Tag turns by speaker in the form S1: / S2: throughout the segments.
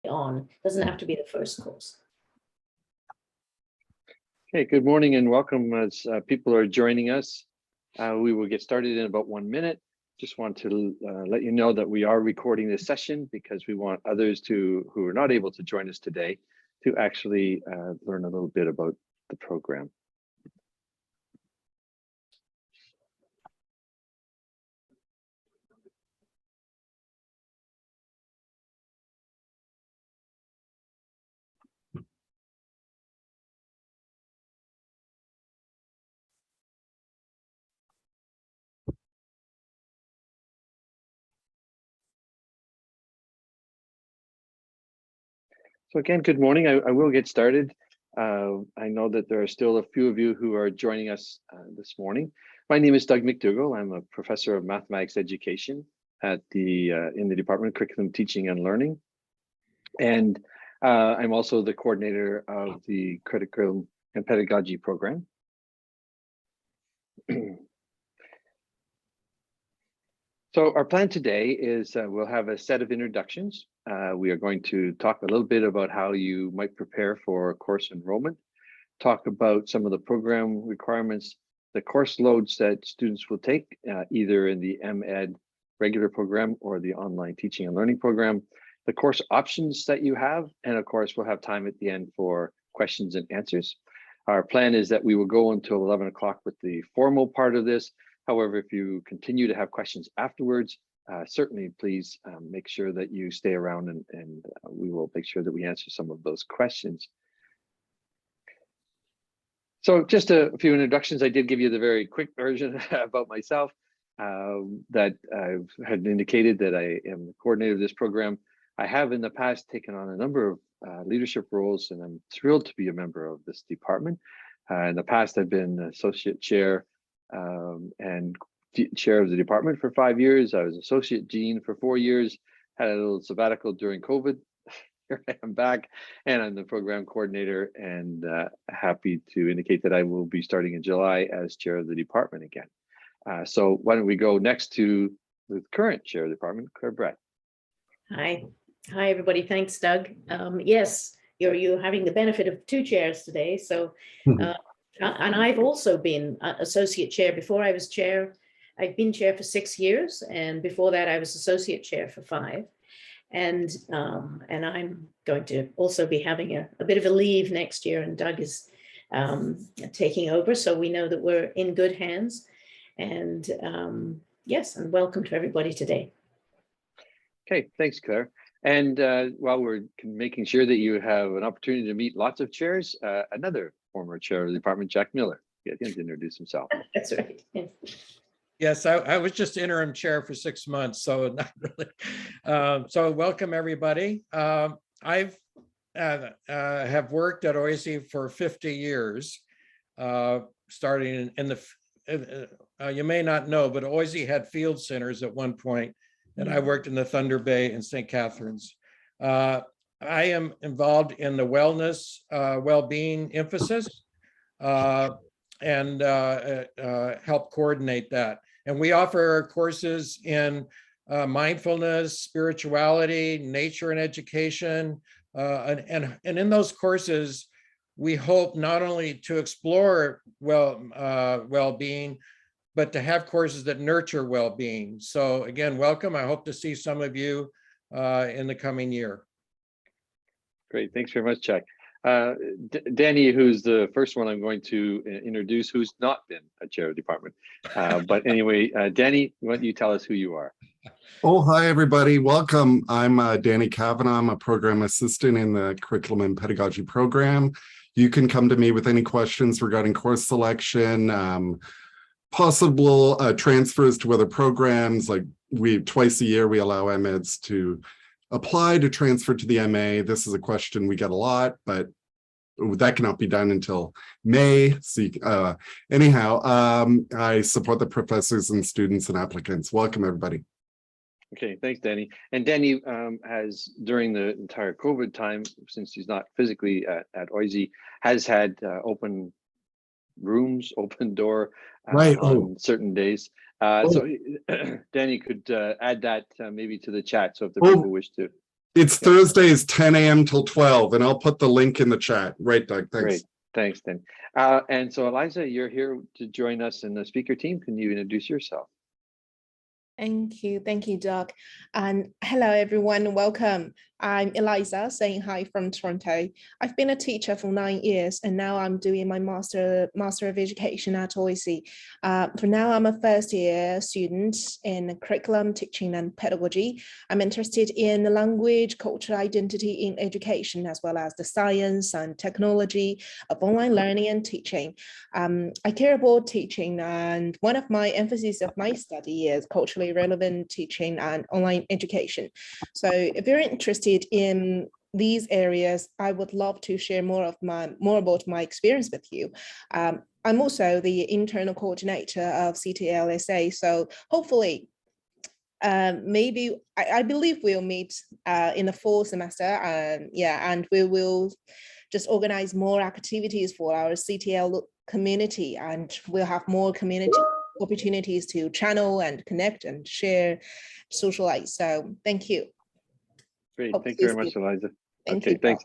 S1: on. Doesn't have to be the first course.
S2: Okay, good morning and welcome as people are joining us. We will get started in about 1 minute. Just want to let you know that we are recording this session because we want others who are not able to join us today to actually learn a little bit about the program. So again, good morning. I will get started. I know that there are still a few of you who are joining us this morning. My name is Doug Mcdougall. I'm a professor of mathematics education at in the Department of Curriculum Teaching and Learning. And I'm also the coordinator of the Curriculum and Pedagogy program. So our plan today is we'll have a set of introductions. We are going to talk a little bit about how you might prepare for course enrollment, talk about some of the program requirements, the course loads that students will take either in the MEd regular program or the online teaching and learning program, the course options that you have, and of course we'll have time at the end for questions and answers. Our plan is that we will go until 11 o'clock with the formal part of this. However, if you continue to have questions afterwards, certainly please make sure that you stay around and we will make sure that we answer some of those questions. So just a few introductions. I did give you the very quick version about myself that I've had indicated that I am the coordinator of this program. I have in the past taken on a number of leadership roles, and I'm thrilled to be a member of this department. In the past, I've been associate chair and chair of the department for 5 years. I was associate dean for 4 years, had a little sabbatical during COVID. Here I am back, and I'm the program coordinator, and happy to indicate that I will be starting in July as chair of the department again. So why don't we go next to the current chair of the department, Claire Brett.
S1: Hi everybody. Thanks, Doug. Yes, you're having the benefit of 2 chairs today. So, and I've also been associate chair. Before I was chair, I've been chair for 6 years, and before that I was associate chair for 5. And I'm going to also be having a bit of a leave next year, and Doug is taking over. So we know that we're in good hands. And yes, and welcome to everybody today.
S2: Okay, thanks, Claire. And while we're making sure that you have an opportunity to meet lots of chairs, another former chair of the department, Jack Miller, get him to introduce himself.
S1: That's right. Yes.
S3: Yes, I was just interim chair for 6 months, so not really. So welcome everybody. I've have worked at OISE for 50 years, starting in the. You may not know, but OISE had field centers at one point, and I worked in the Thunder Bay and St. Catharines. I am involved in the wellness, well-being emphasis, and help coordinate that. And we offer courses in mindfulness, spirituality, nature and education. And in those courses, we hope not only to explore well-being, but to have courses that nurture well-being. So again, welcome. I hope to see some of you in the coming year.
S2: Great, thanks very much, Jack. Danny, who's the first one I'm going to introduce, who's not been a chair of the department. But anyway, Danny, why don't you tell us who you are?
S4: Oh, hi, everybody. Welcome. I'm Danny Kavanaugh. I'm a program assistant in the Curriculum and Pedagogy program. You can come to me with any questions regarding course selection, possible transfers to other programs. Like twice a year, we allow MEds to apply to transfer to the MA. This is a question we get a lot, but that cannot be done until May. So, anyhow, I support the professors and students and applicants. Welcome, everybody.
S2: Okay, thanks, Danny. And Danny has, during the entire COVID time, since he's not physically at OISE, has had open rooms, open door on certain days. So Danny could add that maybe to the chat. So if the people wish to.
S4: It's Thursdays, 10 a.m. till 12, and I'll put the link in the chat. Right, Doug, thanks.
S2: Great, thanks, Dan. And so Eliza, you're here to join us in the speaker team. Can you introduce yourself?
S5: Thank you, Doug. And hello, everyone. Welcome. I'm Eliza, saying hi from Toronto. I've been a teacher for 9 years, and now I'm doing my Master of Education at OIC. For now, I'm a first-year student in curriculum, teaching, and pedagogy. I'm interested in the language, cultural identity in education, as well as the science and technology of online learning and teaching. I care about teaching, and one of my emphases of my study is culturally relevant teaching and online education. So if you're interested in these areas, I would love to share more about my experience with you. I'm also the internal coordinator of CTL SA, so hopefully maybe I believe we'll meet in the fall semester, and we will just organize more activities for our CTL community, and we'll have more community opportunities to channel and connect and share, socialize. So thank you.
S2: Great, thank you very much, Eliza.
S5: Thank
S2: you.
S5: Thanks.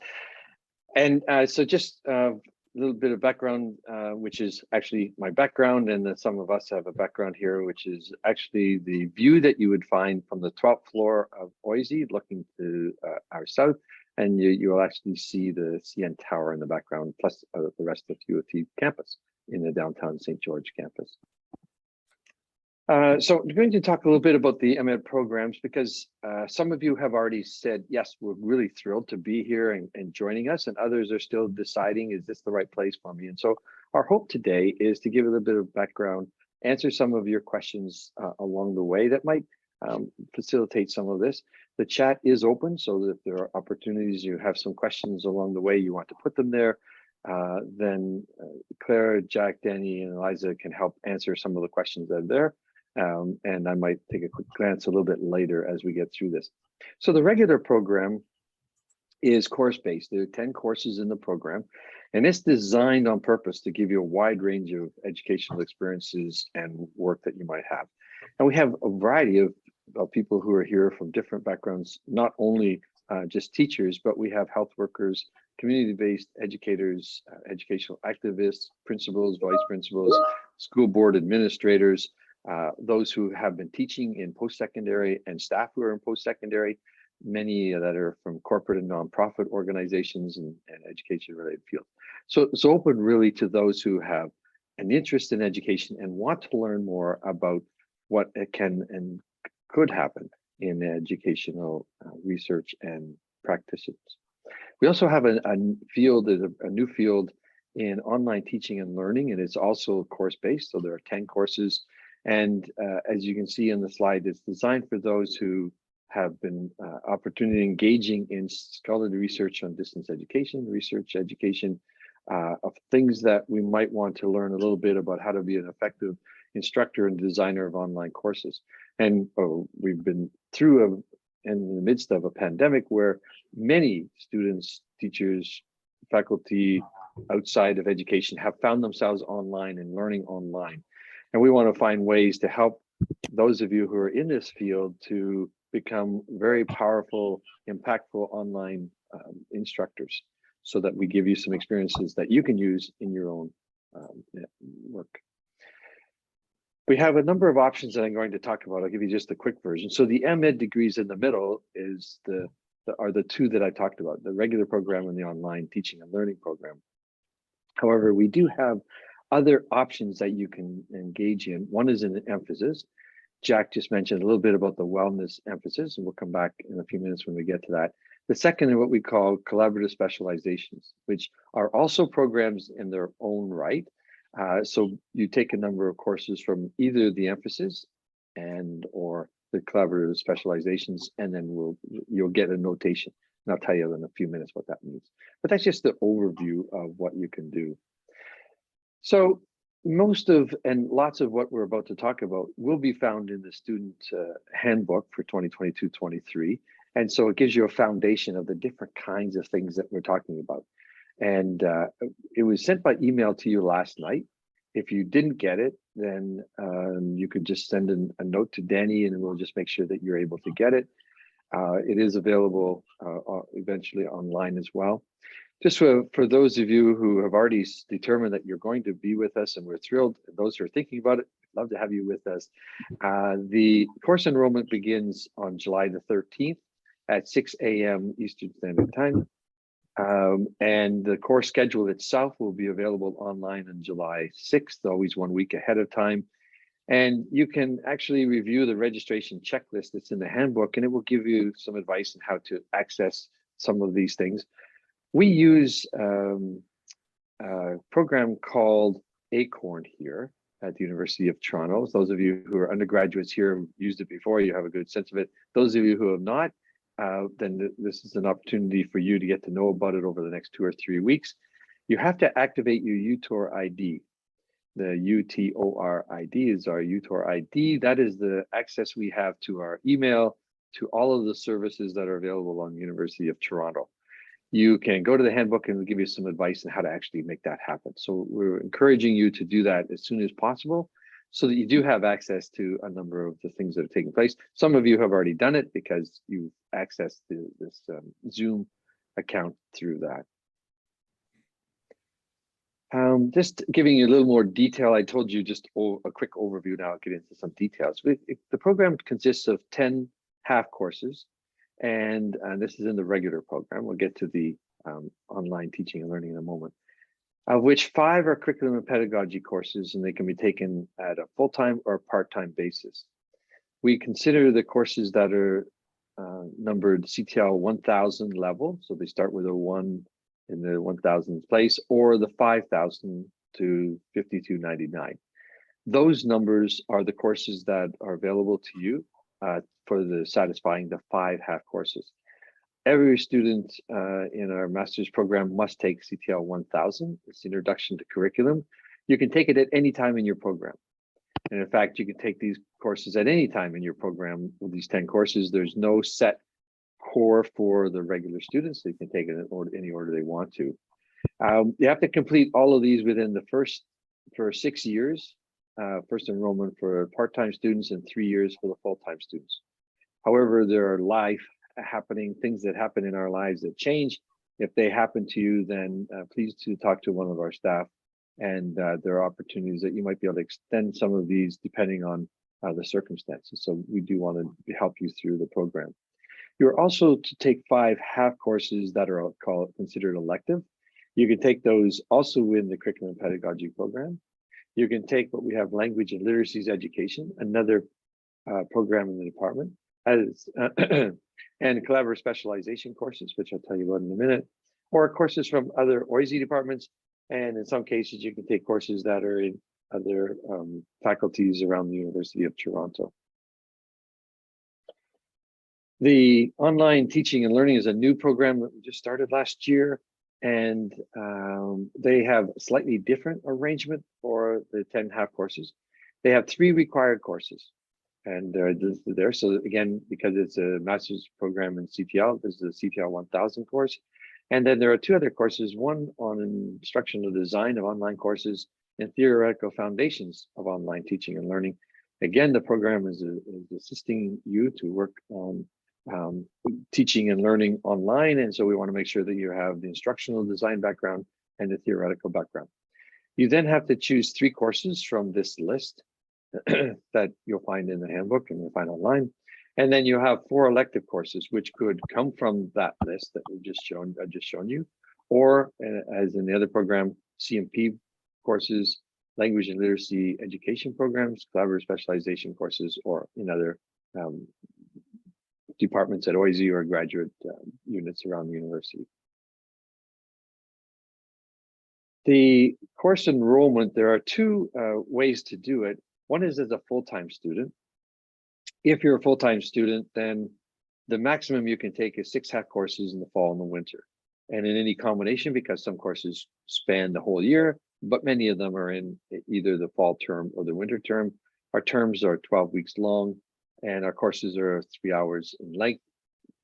S2: And so just a little bit of background, which is actually my background, and then some of us have a background here, which is actually the view that you would find from the 12th floor of OISE, looking to our south, and you will actually see the CN Tower in the background, plus the rest of UOT campus in the downtown St. George campus. So I'm going to talk a little bit about the MEd programs, because some of you have already said, yes, we're really thrilled to be here and joining us, and others are still deciding, is this the right place for me? And so our hope today is to give a little bit of background, answer some of your questions along the way that might facilitate some of this. The chat is open, so that if there are opportunities, you have some questions along the way, you want to put them there, then Claire, Jack, Danny, and Eliza can help answer some of the questions that are there. And I might take a quick glance a little bit later as we get through this. So the regular program is course-based. There are 10 courses in the program, and it's designed on purpose to give you a wide range of educational experiences and work that you might have. And we have a variety of people who are here from different backgrounds, not only just teachers, but we have health workers, community-based educators, educational activists, principals, vice principals, school board administrators, those who have been teaching in post-secondary, and staff who are in post-secondary, many that are from corporate and nonprofit organizations and education-related fields. So it's open really to those who have an interest in education and want to learn more about what it can and could happen in educational research and practices. We also have a new field in online teaching and learning, and it's also course-based. So there are 10 courses. And as you can see on the slide, it's designed for those who have been opportunity engaging in scholarly research on distance education, research education, of things that we might want to learn a little bit about how to be an effective instructor and designer of online courses. And we've been through in the midst of a pandemic where many students, teachers, faculty outside of education have found themselves online and learning online. And we want to find ways to help those of you who are in this field to become very powerful, impactful online instructors, so that we give you some experiences that you can use in your own work. We have a number of options that I'm going to talk about. I'll give you just a quick version. So the MEd degrees in the middle are the two that I talked about, the regular program and the online teaching and learning program. However, we do have other options that you can engage in. One is in Emphases. Jack just mentioned a little bit about the wellness emphasis, and we'll come back in a few minutes when we get to that. The second is what we call collaborative specializations, which are also programs in their own right. So you take a number of courses from either the Emphases or the collaborative specializations, and then you'll get a notation. And I'll tell you in a few minutes what that means. But that's just the overview of what you can do. So most of and lots of what we're about to talk about will be found in the student handbook for 2022-23. And so it gives you a foundation of the different kinds of things that we're talking about. And it was sent by email to you last night. If you didn't get it, then you could just send a note to Danny, and we'll just make sure that you're able to get it. It is available eventually online as well. Just for those of you who have already determined that you're going to be with us, and we're thrilled, those who are thinking about it, we'd love to have you with us. The course enrollment begins on July the 13th at 6 a.m. Eastern Standard Time. And the course schedule itself will be available online on July 6th, always 1 week ahead of time. And you can actually review the registration checklist that's in the handbook, and it will give you some advice on how to access some of these things. We use a program called Acorn here at the University of Toronto. Those of you who are undergraduates here have used it before, you have a good sense of it. Those of you who have not, then this is an opportunity for you to get to know about it over the next 2 or 3 weeks. You have to activate your Utor ID. The UTOR ID is our Utor ID. That is the access we have to our email, to all of the services that are available on the University of Toronto. You can go to the handbook and we'll give you some advice on how to actually make that happen. So we're encouraging you to do that as soon as possible so that you do have access to a number of the things that are taking place. Some of you have already done it because you've accessed this Zoom account through that. Just giving you a little more detail, I told you just a quick overview. Now I'll get into some details. The program consists of 10 half courses, and this is in the regular program. We'll get to the online teaching and learning in a moment, of which 5 are curriculum and pedagogy courses, and they can be taken at a full-time or part-time basis. We consider the courses that are numbered CTL 1000 level, so they start with a 1 in the 1000th place, or the 5000 to 5299. Those numbers are the courses that are available to you for satisfying the 5 half courses. Every student in our master's program must take CTL 1000. It's Introduction to Curriculum. You can take it at any time in your program. And in fact, you can take these courses at any time in your program with these 10 courses. There's no set core for the regular students. They can take it in any order they want to. You have to complete all of these within the for 6 years, first enrollment for part-time students and 3 years for the full-time students. However, there are things that happen in our lives that change. If they happen to you, then please to talk to one of our staff, and there are opportunities that you might be able to extend some of these depending on the circumstances. So we do want to help you through the program. You're also to take 5 half courses that are considered elective. You can take those also in the curriculum and pedagogy program. You can take what we have, language and literacies education, another program in the department, and collaborative specialization courses, which I'll tell you about in a minute, or courses from other OISE departments. And in some cases, you can take courses that are in other faculties around the University of Toronto. The online teaching and learning is a new program that we just started last year, and they have a slightly different arrangement for the 10 half courses. They have 3 required courses, and they're there. So again, because it's a master's program in CTL, this is the CTL 1000 course. And then there are 2 other courses, one on instructional design of online courses and theoretical foundations of online teaching and learning. Again, the program is assisting you to work on teaching and learning online, and so we want to make sure that you have the instructional design background and the theoretical background. You then have to choose 3 courses from this list that you'll find in the handbook and you'll find online, and then you have 4 elective courses which could come from that list that I've just shown you, or as in the other program, CMP courses, language and literacy education programs, collaborative specialization courses, or in other departments at OISE or graduate units around the university. The course enrollment, there are 2 ways to do it. One is as a full-time student. If you're a full-time student, then the maximum you can take is 6 half courses in the fall and the winter. And in any combination, because some courses span the whole year, but many of them are in either the fall term or the winter term. Our terms are 12 weeks long, and our courses are 3 hours in length,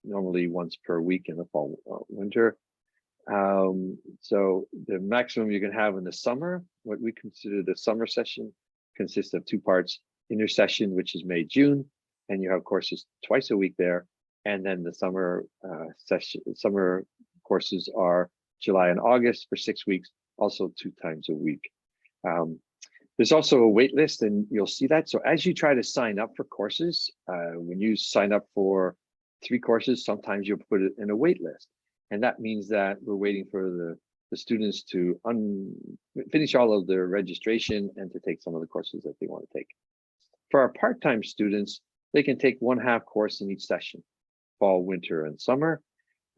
S2: normally once per week in the fall winter. So the maximum you can have in the summer, what we consider the summer session, consists of 2 parts: intersession, which is May, June, and you have courses twice a week there, And then the summer summer courses are July and August for 6 weeks, also 2 times a week. There's also a wait list, and you'll see that. So as you try to sign up for courses, when you sign up for 3 courses, sometimes you'll put it in a wait list. And that means that we're waiting for the students to finish all of their registration and to take some of the courses that they want to take. For our part-time students, they can take 1/2 course in each session, fall, winter, and summer.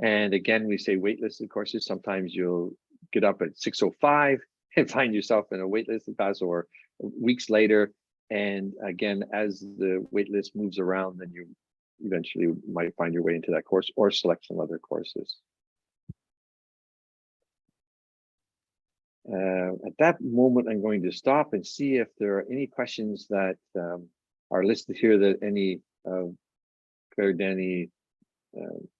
S2: And again, we say waitlisted courses. Sometimes you'll get up at 6:05 and find yourself in a waitlisted class, or weeks later. And again, as the waitlist moves around, then you eventually might find your way into that course or select some other courses. At that moment, I'm going to stop and see if there are any questions that are listed here that any Claire, Danny,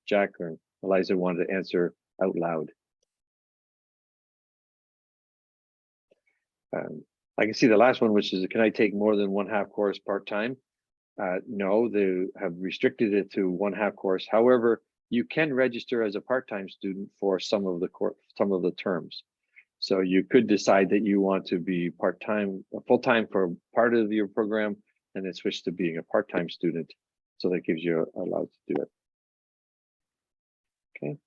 S2: Jack, or Eliza wanted to answer out loud. I can see the last one, which is, can I take more than 1/2 course part-time? No, they have restricted it to 1/2 course. However, you can register as a part-time student for some of the terms. So you could decide that you want to be part-time, full-time for part of your program, and then switch to being a part-time student. So that gives you allowed to do it. Okay.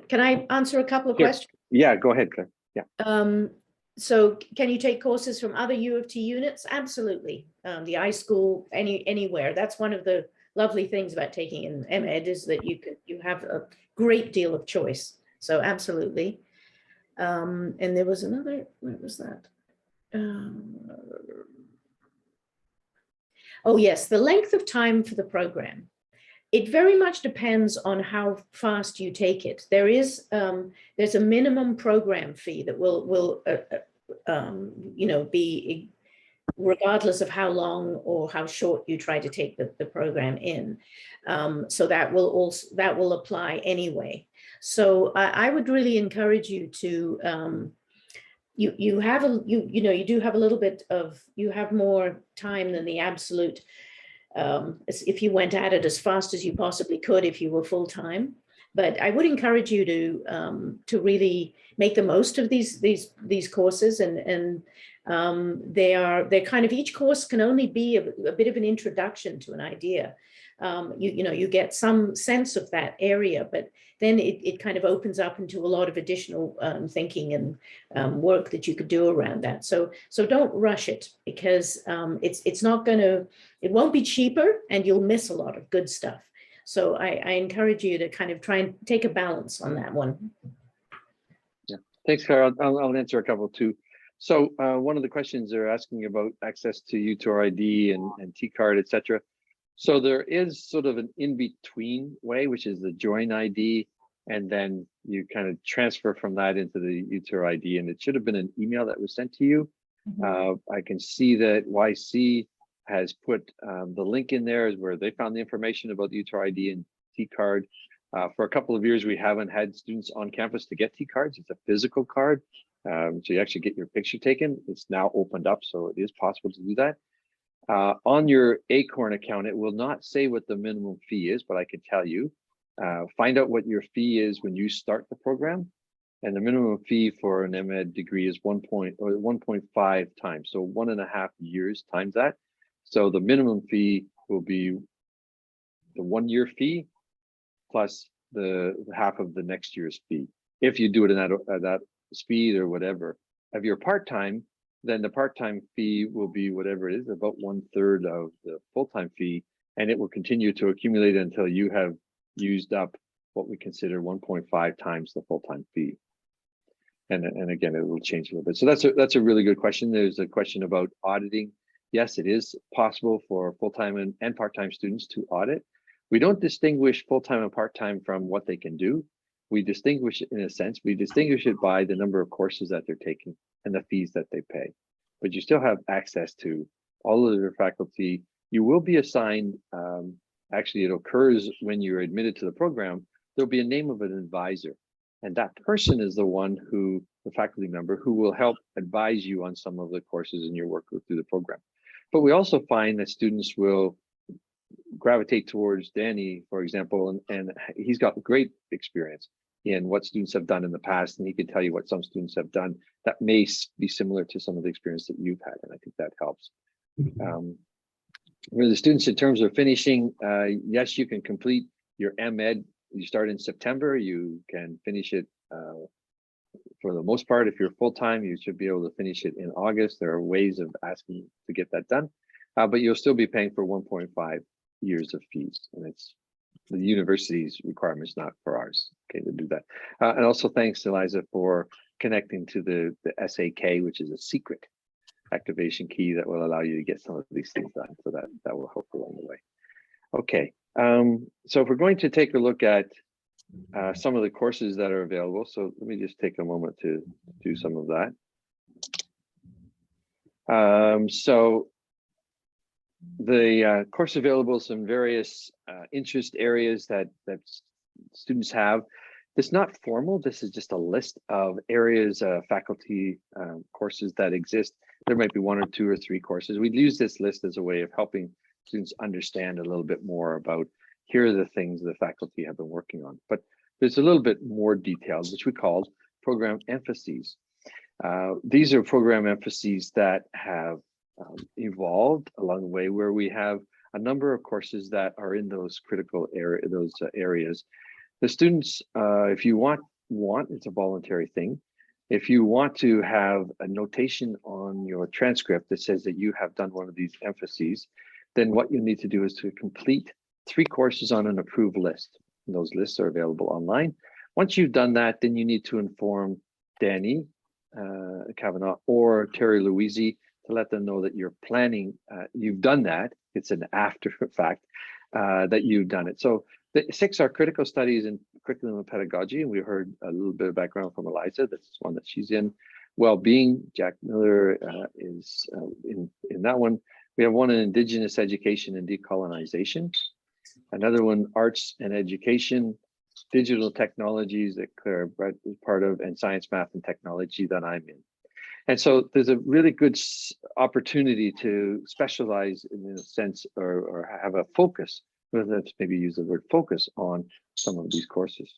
S1: Can I answer a couple of
S2: Sure.
S1: questions?
S2: Yeah, go ahead, Claire. Yeah.
S1: So can you take courses from other U of T units? Absolutely. The iSchool, anywhere. That's one of the lovely things about taking in MEd, is that you have a great deal of choice. So absolutely. And there was another, where was that? Oh yes, the length of time for the program. It very much depends on how fast you take it. There's a minimum program fee that will be regardless of how long or how short you try to take the program in. So that will apply anyway. So I would really encourage you to you do have a little bit of, you have more time than the absolute. If you went at it as fast as you possibly could if you were full-time. But I would encourage you to really make the most of these courses, and they're kind of, each course can only be a bit of an introduction to an idea. You get some sense of that area, but then it kind of opens up into a lot of additional thinking and work that you could do around that. So don't rush it, because it's not going to, it won't be cheaper, and you'll miss a lot of good stuff. So I encourage you to kind of try and take a balance on that one.
S2: Yeah, thanks, Claire. I'll answer a couple too. So one of the questions they're asking about access to Utor ID and T-card, etc. So there is sort of an in-between way, which is the join ID, and then you kind of transfer from that into the Utor ID, and it should have been an email that was sent to you. Mm-hmm. I can see that YC has put the link in there where they found the information about the Utor ID and T-card. For a couple of years, we haven't had students on campus to get T-cards. It's a physical card, so you actually get your picture taken. It's now opened up, so it is possible to do that. On your Acorn account, it will not say what the minimum fee is, but I can tell you. Find out what your fee is when you start the program, and the minimum fee for an MEd degree is 1.5 times, so 1.5 years times that. So the minimum fee will be the 1-year fee plus the half of the next year's fee, if you do it in that speed or whatever. If you're part-time, then the part-time fee will be whatever it is, about 1/3 of the full-time fee, and it will continue to accumulate until you have used up what we consider 1.5 times the full-time fee. And again, it will change a little bit. So that's a really good question. There's a question about auditing. Yes, it is possible for full-time and part-time students to audit. We don't distinguish full-time and part-time from what they can do. We distinguish it, in a sense, we distinguish it by the number of courses that they're taking and the fees that they pay. But you still have access to all of your faculty. You will be assigned, actually it occurs when you're admitted to the program, there'll be a name of an advisor. And that person is the one who, the faculty member, who will help advise you on some of the courses in your work through the program. But we also find that students will gravitate towards Danny, for example, and he's got great experience in what students have done in the past, and he can tell you what some students have done that may be similar to some of the experience that you've had, and I think that helps. For the students, in terms of finishing, yes, you can complete your MEd. You start in September, you can finish it for the most part. If you're full-time, you should be able to finish it in August. There are ways of asking to get that done, but you'll still be paying for 1.5 years of fees, and it's the university's requirements, not for ours, okay, to do that. And also thanks, Eliza, for connecting to the SAK, which is a secret activation key that will allow you to get some of these things done. So that will help along the way. Okay, so if we're going to take a look at some of the courses that are available, so let me just take a moment to do some of that. So the course available, some various interest areas that students have. It's not formal. This is just a list of areas, faculty courses that exist. There might be 1 or 2 or 3 courses. We'd use this list as a way of helping students understand a little bit more about, here are the things the faculty have been working on. But there's a little bit more detailed, which we called program emphases. These are program emphases that have evolved along the way, where we have a number of courses that are in those critical areas. The students, if you want, it's a voluntary thing. If you want to have a notation on your transcript that says that you have done one of these emphases, then what you need to do is to complete 3 courses on an approved list. And those lists are available online. Once you've done that, then you need to inform Danny Kavanaugh or Terry Louisi to let them know that you're planning, you've done that. It's an after fact that you've done it. So the 6 are critical studies in curriculum and pedagogy, and we heard a little bit of background from Eliza. That's one that she's in. Well-being, Jack Miller is in that one. We have one in Indigenous education and decolonization. Another one, arts and education, digital technologies that Claire Brett is part of, and science, math, and technology that I'm in. And so there's a really good opportunity to specialize in a sense, or have a focus, let's maybe use the word focus, on some of these courses.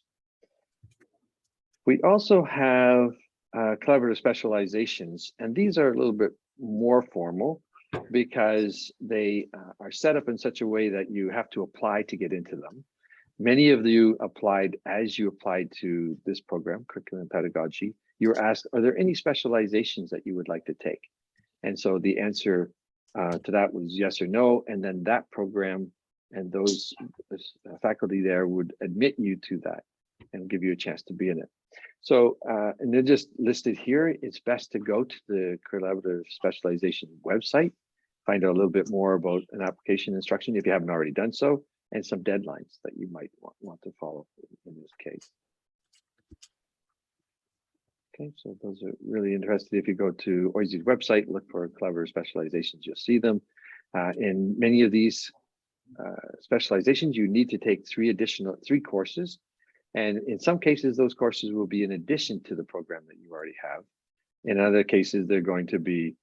S2: We also have collaborative specializations, and these are a little bit more formal because they are set up in such a way that you have to apply to get into them. Many of you applied as you applied to this program, Curriculum and Pedagogy. You were asked, are there any specializations that you would like to take? And so the answer to that was yes or no. And then that program and those faculty there would admit you to that and give you a chance to be in it. So, and they're just listed here. It's best to go to the Collaborative Specialization website, find out a little bit more about an application instruction if you haven't already done so, and some deadlines that you might want to follow in this case. Okay, so those are really interested. If you go to OISE's website, look for Collaborative Specializations, you'll see them. In many of these specializations, you need to take 3 courses. And in some cases, those courses will be in addition to the program that you already have. In other cases, they're going to be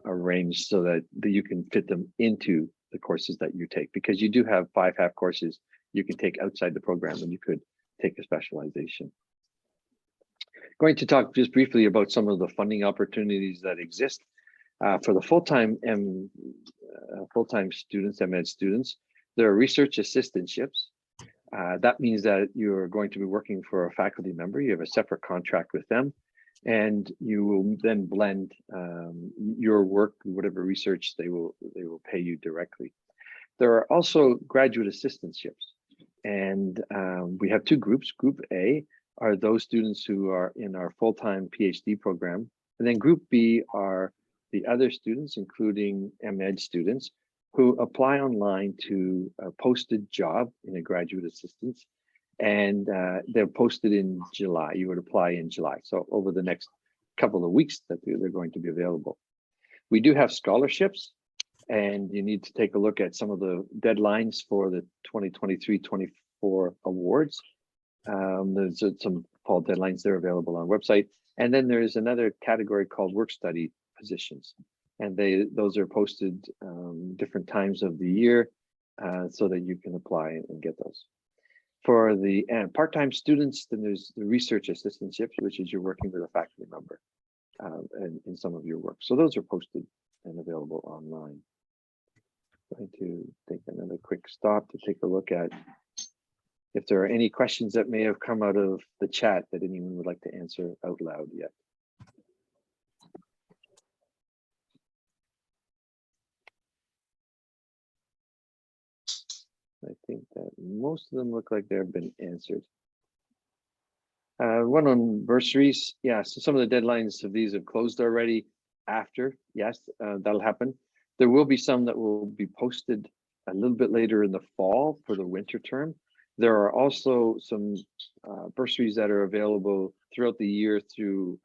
S2: arranged so that you can fit them into the courses that you take, because you do have 5 half courses you can take outside the program, and you could take a specialization. Going to talk just briefly about some of the funding opportunities that exist for the full-time students, MEd students. There are research assistantships. That means that you're going to be working for a faculty member. You have a separate contract with them, and you will then blend your work, whatever research they will pay you directly. There are also graduate assistantships, and we have 2 groups. Group A are those students who are in our full-time PhD program, and then Group B are the other students, including MEd students, who apply online to a posted job in a graduate assistance, and they're posted in July. You would apply in July. So over the next couple of weeks that they're going to be available. We do have scholarships, and you need to take a look at some of the deadlines for the 2023-24 awards. There's some fall deadlines that are available on our website. And then there's another category called work study positions. And those are posted different times of the year. so that you can apply and get those. For the part-time students, then there's the research assistantships, which is you're working with a faculty member in some of your work. So those are posted and available online. Going to take another quick stop to take a look at if there are any questions that may have come out of the chat that anyone would like to answer out loud yet. I think that most of them look like they've been answered. One on bursaries. Yeah, so some of the deadlines of these have closed already after. Yes, that'll happen. There will be some that will be posted a little bit later in the fall for the winter term. There are also some bursaries that are available throughout the year through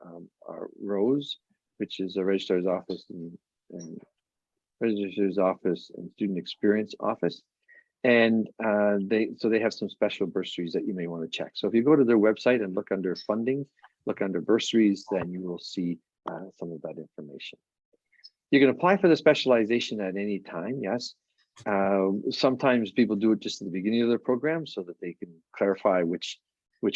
S2: our ROSE, which is a registrar's office and registrar's office and student experience office. And they have some special bursaries that you may want to check. So if you go to their website and look under funding, look under bursaries, then you will see some of that information. You can apply for the specialization at any time, yes. Sometimes people do it just at the beginning of their program so that they can clarify which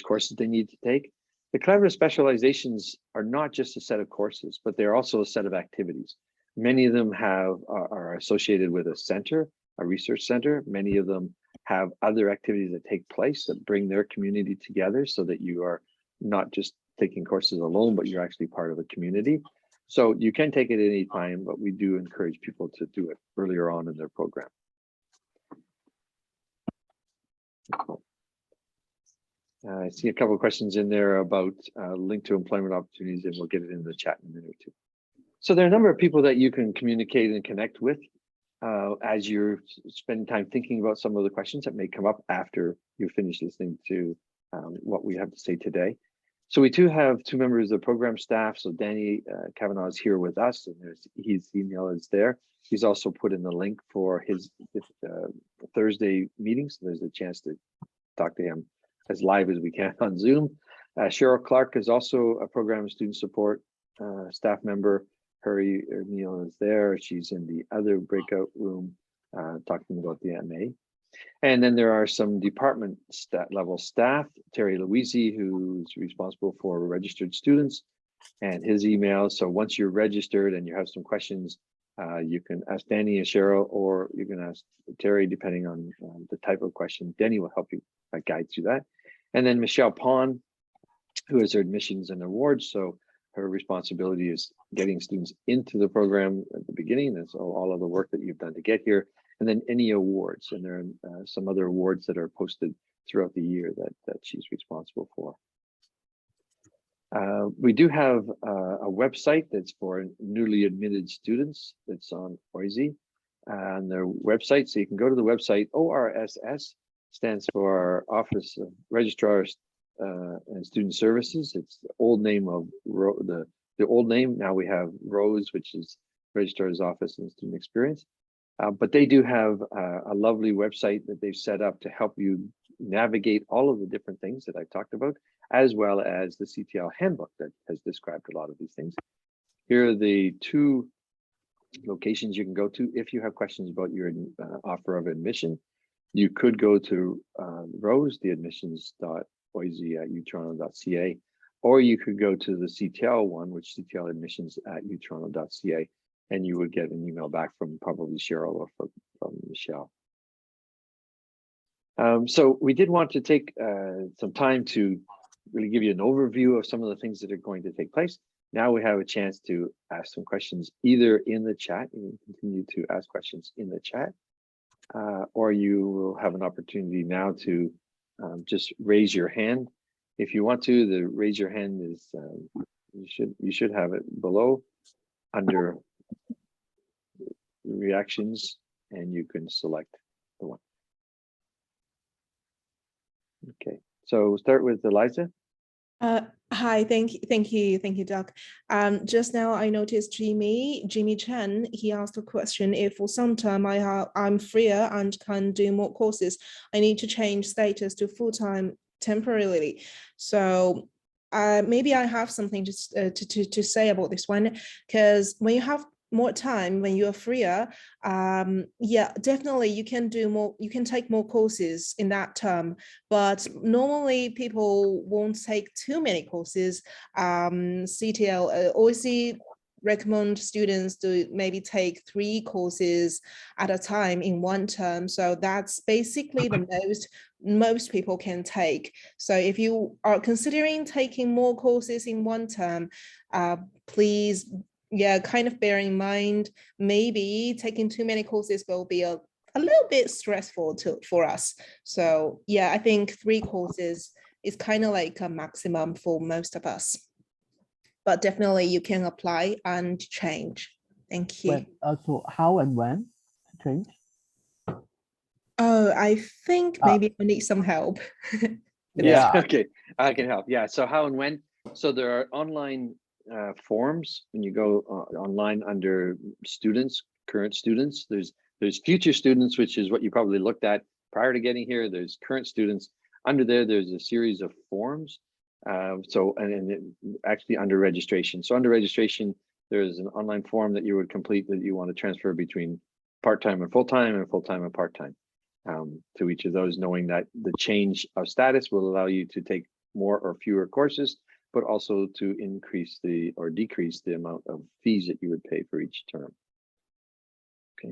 S2: courses they need to take. The collaborative specializations are not just a set of courses, but they're also a set of activities. Many of them are associated with a center, a research center. Many of them have other activities that take place that bring their community together so that you are not just taking courses alone, but you're actually part of a community. So you can take it at any time, but we do encourage people to do it earlier on in their program. I see a couple of questions in there about link to employment opportunities, and we'll get it in the chat in a minute or two. So there are a number of people that you can communicate and connect with as you're spending time thinking about some of the questions that may come up after you finish listening to what we have to say today. So we do have two members of the program staff. So Danny Kavanaugh is here with us, and his email is there. He's also put in the link for his Thursday meeting, so there's a chance to talk to him as live as we can on Zoom. Cheryl Clark is also a program student support staff member. Harry Neal is there. She's in the other breakout room talking about the MA. And then there are some department level staff, Terry Louisi, who's responsible for registered students, and his email. So once you're registered and you have some questions, you can ask Danny and Cheryl, or you can ask Terry, depending on the type of question. Danny will help you guide through that. And then Michelle Pond, who is our admissions and awards. So her responsibility is getting students into the program at the beginning. That's all of the work that you've done to get here. And then any awards, and there are some other awards that are posted throughout the year that she's responsible for. We do have a website that's for newly admitted students that's on OISE and their website. So you can go to the website. ORSS stands for Office of Registrars and Student Services. It's the old name of the old name. Now we have ROSE, which is Registrar's Office and Student Experience. But they do have a lovely website that they've set up to help you navigate all of the different things that I've talked about, as well as the CTL handbook that has described a lot of these things. Here are the two locations you can go to if you have questions about your offer of admission. You could go to ROSE, the admissions.oise@utoronto.ca, or you could go to the CTL one, which CTL admissions@utoronto.ca. And you would get an email back from probably Cheryl or from Michelle. So we did want to take some time to really give you an overview of some of the things that are going to take place. Now we have a chance to ask some questions either in the chat. You can continue to ask questions in the chat, or you will have an opportunity now to just raise your hand. If you want to, the raise your hand is, you should have it below under reactions, and you can select the one. Okay, so we'll start with Eliza.
S5: Hi, thank you, Doug. Just now I noticed Jimmy Chen. He asked a question: if for some time I'm freer and can do more courses, I need to change status to full-time temporarily. So maybe I have something to say about this one, because when you have more time when you're freer, yeah, definitely you can do more, you can take more courses in that term, but normally people won't take too many courses. CTL always recommend students to maybe take 3 courses at a time in one term. So that's basically the most people can take. So if you are considering taking more courses in one term, please, yeah, kind of bear in mind, maybe taking too many courses will be a little bit stressful for us. So yeah, I think 3 courses is kind of like a maximum for most of us. But definitely you can apply and change. Thank you.
S6: So how and when to change?
S5: Oh, I think maybe I need some help.
S2: Yeah, okay, I can help. Yeah, so how and when? So there are online forms when you go online under students, current students. There's future students, which is what you probably looked at prior to getting here. There's current students. Under there's a series of forms. Actually under registration. So under registration, there's an online form that you would complete that you want to transfer between part-time and full-time and part-time. To each of those, knowing that the change of status will allow you to take more or fewer courses, but also to increase or decrease the amount of fees that you would pay for each term.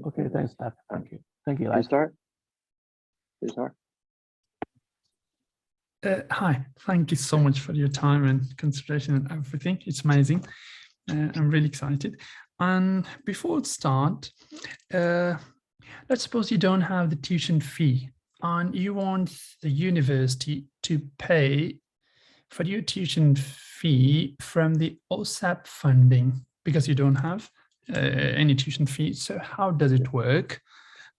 S6: Okay, thanks, Steph. Thank you. Thank you,
S2: Please start.
S7: Hi, thank you so much for your time and consideration and everything. It's amazing. I'm really excited. And before we start, let's suppose you don't have the tuition fee and you want the university to pay for your tuition fee from the OSAP funding because you don't have any tuition fee. So how does it work?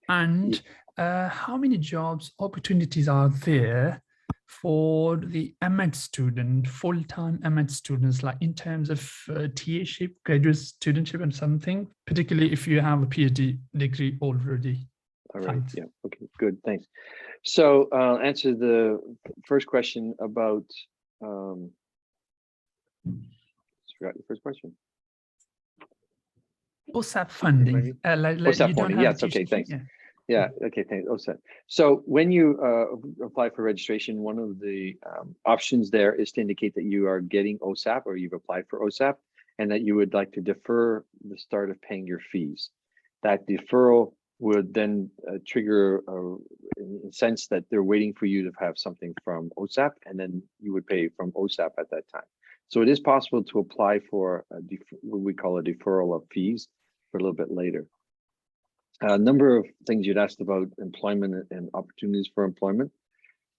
S7: And how many jobs opportunities are there for the MEd student, full-time MEd students, like in terms of TA-ship, graduate studentship and something, particularly if you have a PhD degree already?
S2: All right, yeah, okay, good, thanks. So I'll answer the first question about, forgot your first question.
S7: OSAP funding.
S2: OSAP funding, yes, okay, thanks. Yeah, okay, thanks, OSAP. So when you apply for registration, one of the options there is to indicate that you are getting OSAP or you've applied for OSAP and that you would like to defer the start of paying your fees. That deferral would then trigger in the sense that they're waiting for you to have something from OSAP and then you would pay from OSAP at that time. So it is possible to apply for what we call a deferral of fees for a little bit later. A number of things you'd asked about employment and opportunities for employment.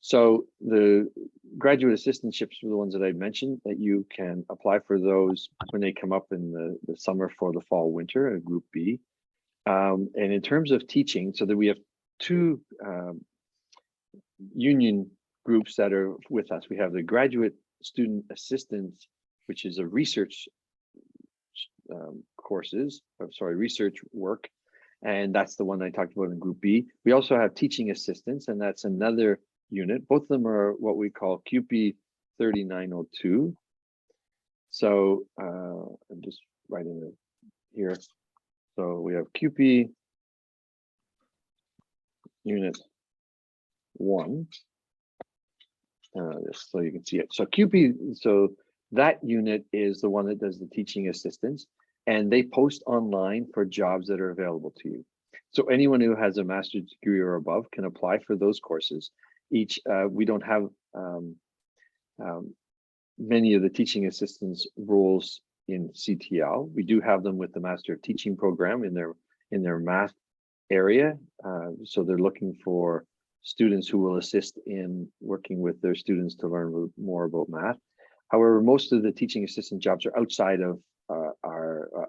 S2: So the graduate assistantships were the ones that I mentioned that you can apply for those when they come up in the summer for the fall winter, a group B. And in terms of teaching, so that we have 2 union groups that are with us. We have the graduate student assistants, which is a research research work. And that's the one I talked about in group B. We also have teaching assistants, and that's another unit. Both of them are what we call QP 3902. So I'm just writing it here. So we have QP unit 1. Just so you can see it. So QP, so that unit is the one that does the teaching assistance. And they post online for jobs that are available to you. So anyone who has a master's degree or above can apply for those courses. We don't have many of the teaching assistants roles in CTL. We do have them with the Master of Teaching program in their math area. So they're looking for students who will assist in working with their students to learn more about math. However, most of the teaching assistant jobs are outside of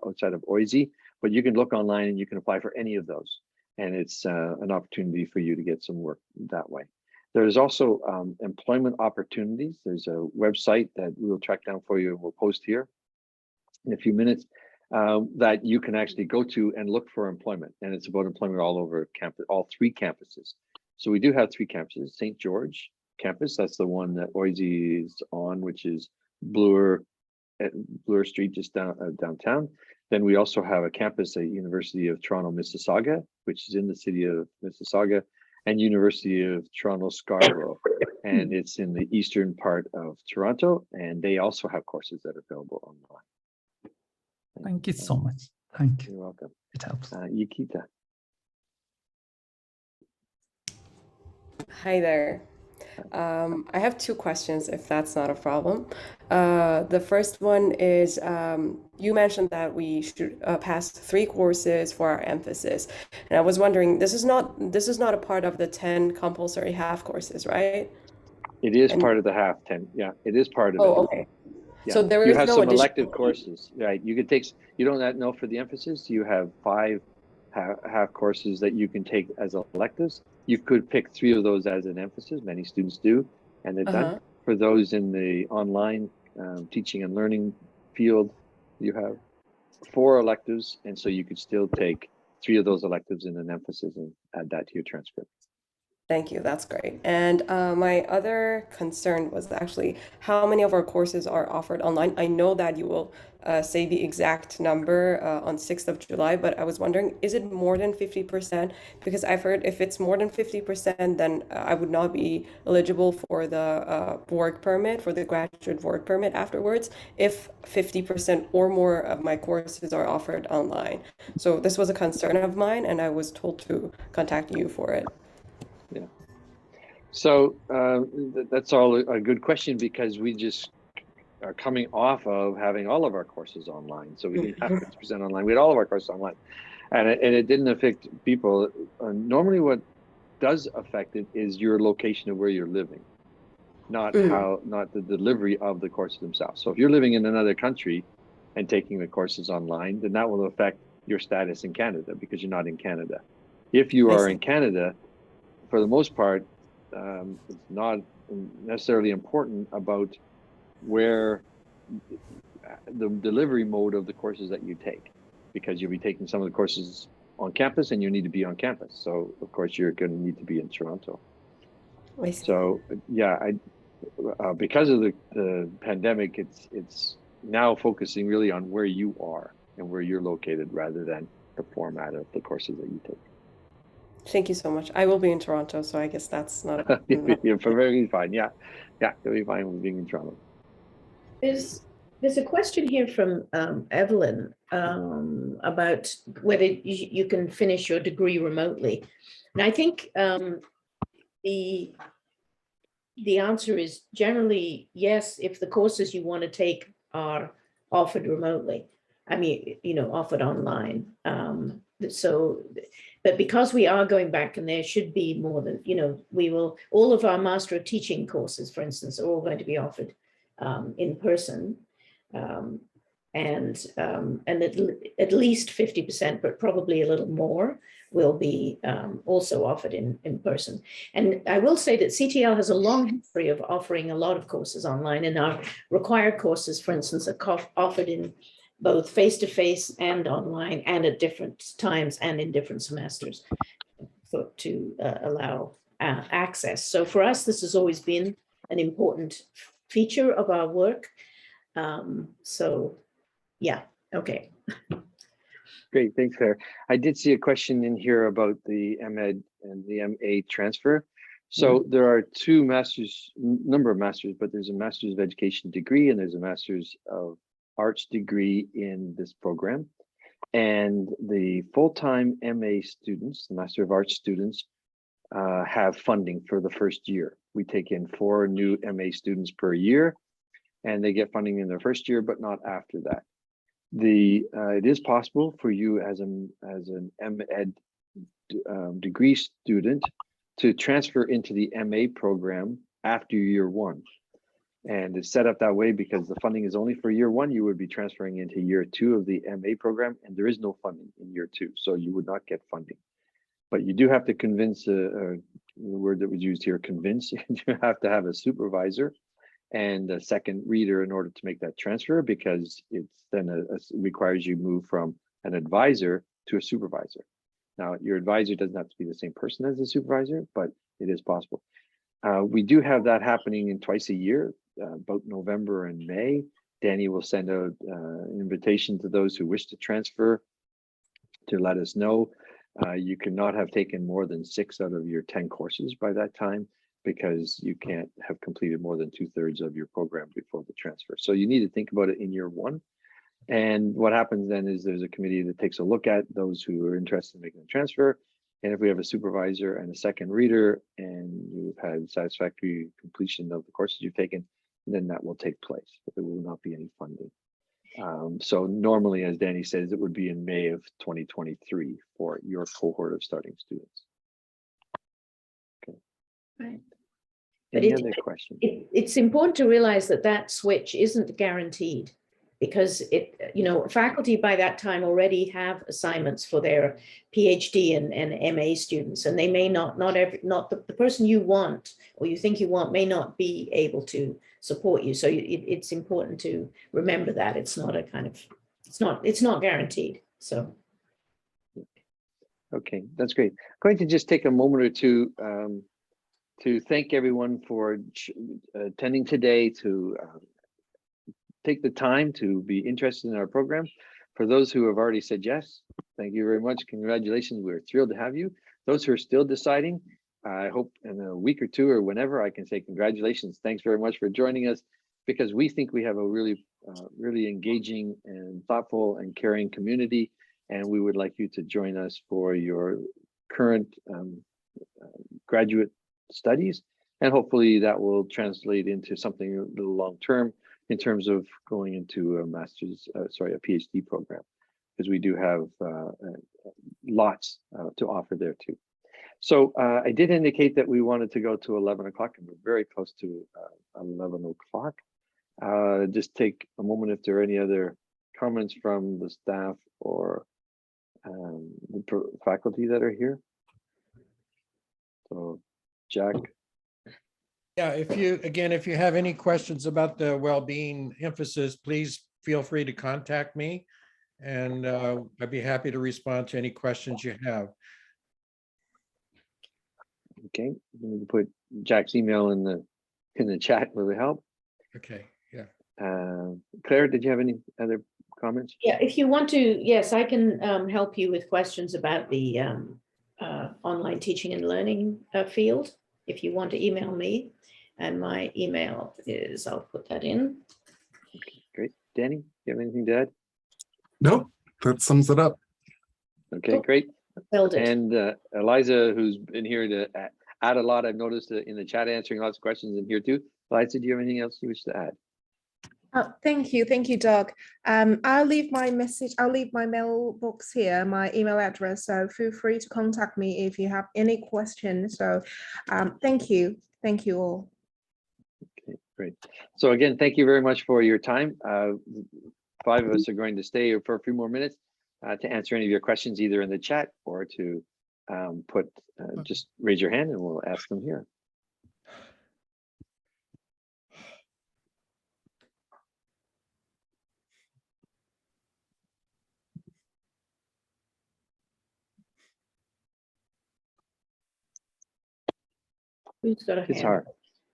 S2: outside of OISE, but you can look online and you can apply for any of those. And it's an opportunity for you to get some work that way. There's also employment opportunities. There's a website that we'll track down for you and we'll post here in a few minutes that you can actually go to and look for employment. And it's about employment all over campus, all 3 campuses. So we do have 3 campuses. St. George campus, that's the one that OISE is on, which is Bloor Street, just downtown. Then we also have a campus at University of Toronto, Mississauga, which is in the city of Mississauga, and University of Toronto, Scarborough, and it's in the eastern part of Toronto, and they also have courses that are available online.
S7: Thank you so much. Thank you.
S2: You're welcome.
S7: It helps.
S2: Yukita.
S8: Hi there. I have two questions, if that's not a problem. The first one is you mentioned that we should pass 3 courses for our emphasis, and I was wondering, this is not a part of the 10 compulsory half courses, right?
S2: It is
S8: And-
S2: part of the half 10. Yeah, it is part of it.
S8: Oh, okay.
S2: Yeah.
S8: So there
S2: you
S8: is
S2: have
S8: no
S2: some
S8: additional-
S2: elective courses, right? You could take, you don't know for the emphasis, you have 5 half courses that you can take as electives. You could pick 3 of those as an emphasis. Many students do, and they're done. For those in the online teaching and learning field, you have 4 electives, and so you could still take 3 of those electives in an emphasis and add that to your transcript.
S8: Thank you, that's great. And my other concern was actually how many of our courses are offered online. I know that you will say the exact number on 6th of July, but I was wondering, is it more than 50%? Because I've heard if it's more than 50%, then I would not be eligible for the work permit, for the graduate work permit afterwards, if 50% or more of my courses are offered online. So this was a concern of mine, and I was told to contact you for it.
S2: Yeah. So that's all a good question, because we just are coming off of having all of our courses online. So we didn't have 50% online. We had all of our courses online, and it didn't affect people. Normally what does affect it is your location of where you're living, not the delivery of the courses themselves. So if you're living in another country and taking the courses online, then that will affect your status in Canada because you're not in Canada. If you are in Canada, for the most part, it's not necessarily important about where the delivery mode of the courses that you take, because you'll be taking some of the courses on campus and you need to be on campus. So of course you're going to need to be in Toronto. So yeah, because of the pandemic, it's now focusing really on where you are and where you're located rather than the format of the courses that you take.
S8: Thank you so much. I will be in Toronto, so I guess that's not.
S2: You're very fine. Yeah, you'll be fine with being in Toronto.
S1: There's a question here from Evelyn about whether you can finish your degree remotely, and I think the answer is generally yes if the courses you want to take are offered remotely. I mean, offered online. But because we are going back, and there should be more than, all of our Master of Teaching courses, for instance, are all going to be offered in person. And at least 50%, but probably a little more, will be also offered in person. And I will say that CTL has a long history of offering a lot of courses online, and our required courses, for instance, are offered in both face-to-face and online, and at different times and in different semesters to allow access. So for us, this has always been an important feature of our work. So yeah, okay.
S2: Great, thanks, Claire. I did see a question in here about the MEd and the MA transfer. So there are 2 number of masters, but there's a Master's of Education degree and there's a Master's of Arts degree in this program. And the full-time MA students, the Master of Arts students, have funding for the first year. We take in 4 new MA students per year, and they get funding in their first year, but not after that. It is possible for you as an MEd degree student to transfer into the MA program after year 1. And it's set up that way because the funding is only for year 1. You would be transferring into year 2 of the MA program, and there is no funding in year 2, so you would not get funding. But you do have to convince, the word that was used here, convince, you have to have a supervisor and a second reader in order to make that transfer, because it's then requires you move from an advisor to a supervisor. Now, your advisor doesn't have to be the same person as the supervisor, but it is possible. We do have that happening in twice a year, about November and May. Danny will send out an invitation to those who wish to transfer to let us know. You cannot have taken more than 6 out of your 10 courses by that time, because you can't have completed more than 2/3 of your program before the transfer. So you need to think about it in year 1. And what happens then is there's a committee that takes a look at those who are interested in making the transfer. And if we have a supervisor and a second reader and you've had satisfactory completion of the courses you've taken, then that will take place, but there will not be any funding. So normally, as Danny says, it would be in May of 2023 for your cohort of starting students. Okay.
S1: Right.
S2: Any other questions?
S1: It's important to realize that that switch isn't guaranteed, because faculty by that time already have assignments for their PhD and MA students, and they may not the person you want or you think you want may not be able to support you. So it's important to remember that it's not a kind of, it's not guaranteed. So.
S2: Okay, that's great. I'm going to just take a moment or two to thank everyone for attending today, to take the time to be interested in our program. For those who have already said yes, thank you very much. Congratulations. We're thrilled to have you. Those who are still deciding, I hope in a week or two or whenever I can say congratulations. Thanks very much for joining us, because we think we have a really, really engaging and thoughtful and caring community. And we would like you to join us for your current graduate studies. And hopefully that will translate into something a little long-term in terms of going into a a PhD program, because we do have lots to offer there too. So I did indicate that we wanted to go to 11 o'clock, and we're very close to 11 o'clock. Just take a moment if there are any other comments from the staff or the faculty that are here. So, Jack.
S3: Yeah, if you have any questions about the well-being emphasis, please feel free to contact me, and I'd be happy to respond to any questions you have.
S2: Okay, let me put Jack's email in the chat. Will it help?
S3: Okay, yeah.
S2: Claire, did you have any other comments?
S1: Yeah, if you want to, yes, I can help you with questions about the online teaching and learning field. If you want to email me, and my email is, I'll put that in.
S2: Okay, great. Danny, do you have anything to add?
S4: Nope, that sums it up.
S2: Okay,
S1: Cool.
S2: great.
S1: Build it.
S2: And Eliza, who's been here to add a lot, I've noticed in the chat answering lots of questions in here too. Eliza, do you have anything else you wish to add?
S5: Oh, thank you, Doug. I'll leave my message. I'll leave my mailbox here, my email address. So feel free to contact me if you have any questions. So, thank you all.
S2: Okay, great. So again, thank you very much for your time. 5 of us are going to stay here for a few more minutes to answer any of your questions, either in the chat or to just raise your hand and we'll ask them here.
S1: Who's got a hand?
S2: It's hard.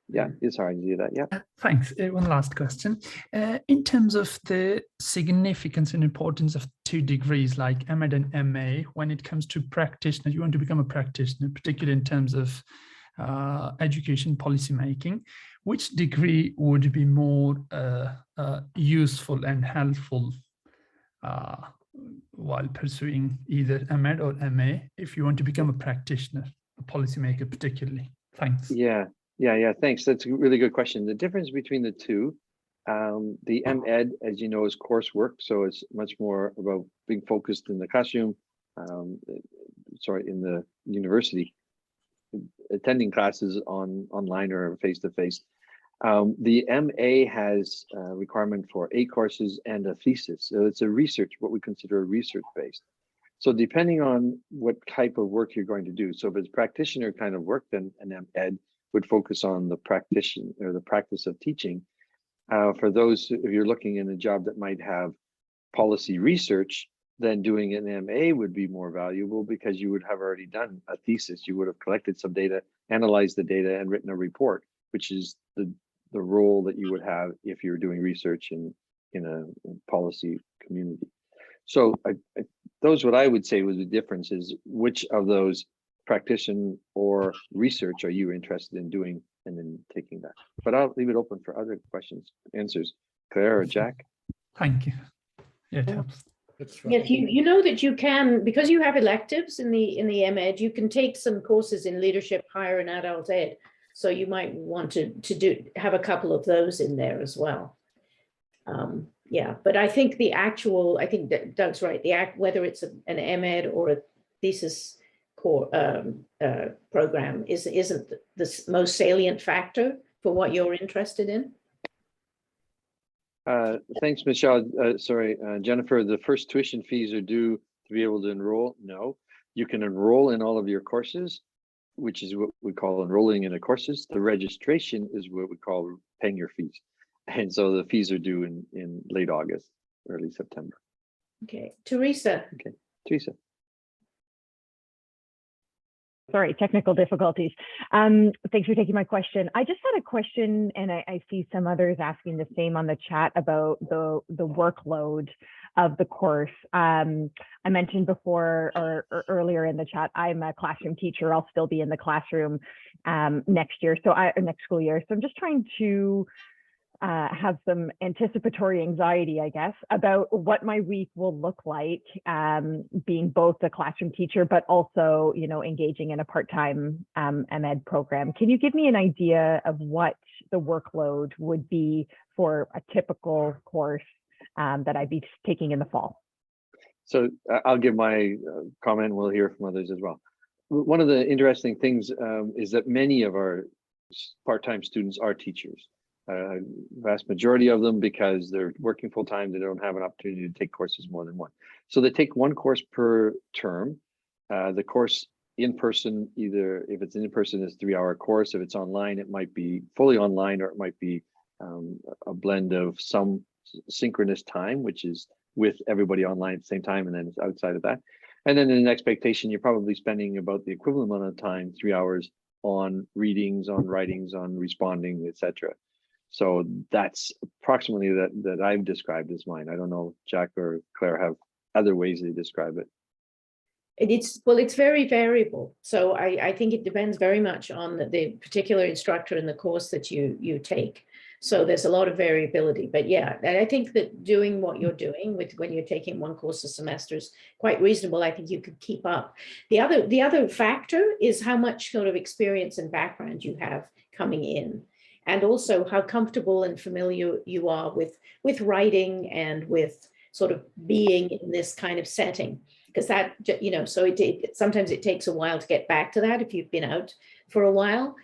S2: Yeah, it's hard to do that. Yeah.
S7: Thanks. One last question. In terms of the significance and importance of 2 degrees like MEd and MA, when it comes to practitioner, you want to become a practitioner, particularly in terms of education policy making, which degree would be more useful and helpful while pursuing either MEd or MA if you want to become a practitioner, a policymaker particularly? Thanks.
S2: Yeah, thanks. That's a really good question. The difference between the two, the MEd, as you know, is coursework. So it's much more about being focused in the classroom, in the university, attending classes online or face-to-face. The MA has a requirement for 8 courses and a thesis. So it's a research, what we consider a research-based. So depending on what type of work you're going to do. So if it's practitioner kind of work, then an MEd would focus on the practitioner or the practice of teaching. For those, if you're looking in a job that might have policy research, then doing an MA would be more valuable because you would have already done a thesis. You would have collected some data, analyzed the data, and written a report, which is the role that you would have if you're doing research in in a policy community. So those what I would say was the difference is which of those practitioner or research are you interested in doing and then taking that. But I'll leave it open for other questions, answers. Claire or Jack?
S7: Thank you. Yeah, it helps.
S1: Yes, you know that you can, because you have electives in the MEd, you can take some courses in leadership, higher and adult ed. So you might want to have a couple of those in there as well. Yeah, but I think I think that Doug's right. Whether it's an MEd or a thesis core program isn't the most salient factor for what you're interested in.
S2: Thanks, Michelle. Jennifer, the first tuition fees are due to be able to enroll? No, you can enroll in all of your courses, which is what we call enrolling in the courses. The registration is what we call paying your fees. And so the fees are due in late August, early September.
S1: Okay, Teresa.
S2: Okay, Teresa.
S9: Sorry, technical difficulties. Thanks for taking my question. I just had a question, and I see some others asking the same on the chat about the workload of the course. I mentioned before or earlier in the chat, I'm a classroom teacher. I'll still be in the classroom next year, next school year. So I'm just trying to have some anticipatory anxiety, I guess, about what my week will look like, being both a classroom teacher, but also, engaging in a part-time MEd program. Can you give me an idea of what the workload would be for a typical course that I'd be taking in the fall?
S2: So I'll give my comment. We'll hear from others as well. One of the interesting things is that many of our part-time students are teachers. Vast majority of them, because they're working full time, they don't have an opportunity to take courses more than one. So they take one course per term. The course in person, either if it's in person, it's a 3-hour course. If it's online, it might be fully online, or it might be a blend of some synchronous time, which is with everybody online at the same time, and then it's outside of that. And then an expectation, you're probably spending about the equivalent amount of time, 3 hours, on readings, on writings, on responding, etc. So that's approximately that I've described as mine. I don't know if Jack or Claire have other ways they describe it.
S1: It's very variable. So I think it depends very much on the particular instructor in the course that you take. So there's a lot of variability. But yeah, I think that doing what you're doing when you're taking one course a semester is quite reasonable. I think you could keep up. The other factor is how much sort of experience and background you have coming in, and also how comfortable and familiar you are with writing and with sort of being in this kind of setting. Because that, so sometimes it takes a while to get back to that if you've been out for a while.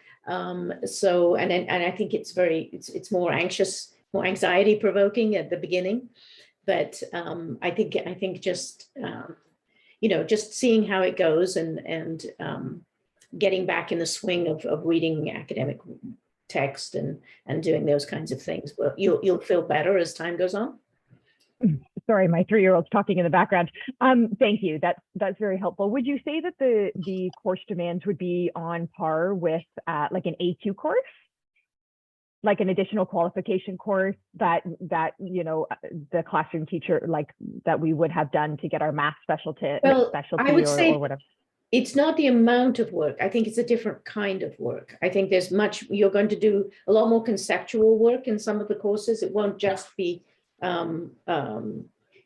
S1: So, and I think it's more anxiety provoking at the beginning. But I think just, just seeing how it goes and getting back in the swing of reading academic text and doing those kinds of things, well, you'll feel better as time goes on.
S9: Sorry, my 3-year-old's talking in the background. Thank you. That's very helpful. Would you say that the course demands would be on par with like an AQ course, like an additional qualification course that the classroom teacher that we would have done to get our math specialty
S1: I would say
S9: or whatever?
S1: It's not the amount of work. I think it's a different kind of work. I think you're going to do a lot more conceptual work in some of the courses. It won't just be,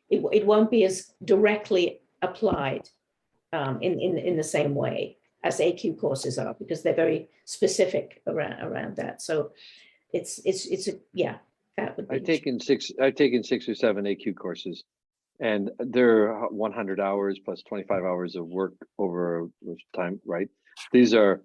S1: it won't be as directly applied in the same way as AQ courses are, because they're very specific around that. So yeah, that would be.
S2: I've taken 6 or 7 AQ courses, and they're 100 hours plus 25 hours of work over time, right? These are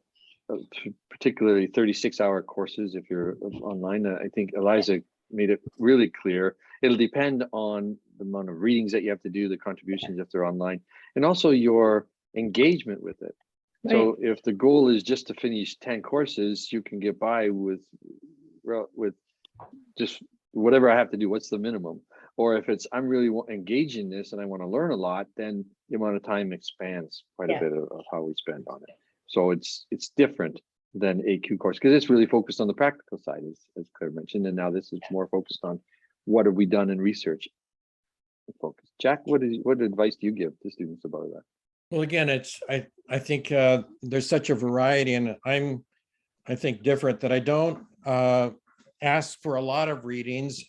S2: particularly 36-hour courses if you're online. I think Eliza made it really clear. It'll depend on the amount of readings that you have to do, the contributions if they're online, and also your engagement with it. Right. So if the goal is just to finish 10 courses, you can get by with just whatever I have to do, what's the minimum? Or if it's, I'm really engaged in this and I want to learn a lot, then the amount of time expands quite a bit of how we spend on it. So it's different than AQ course, because it's really focused on the practical side, as Claire mentioned, and now this is more focused on what have we done in research focus. Jack, what advice do you give to students about that?
S3: Well, again, I think there's such a variety, and I think different, that I don't ask for a lot of readings,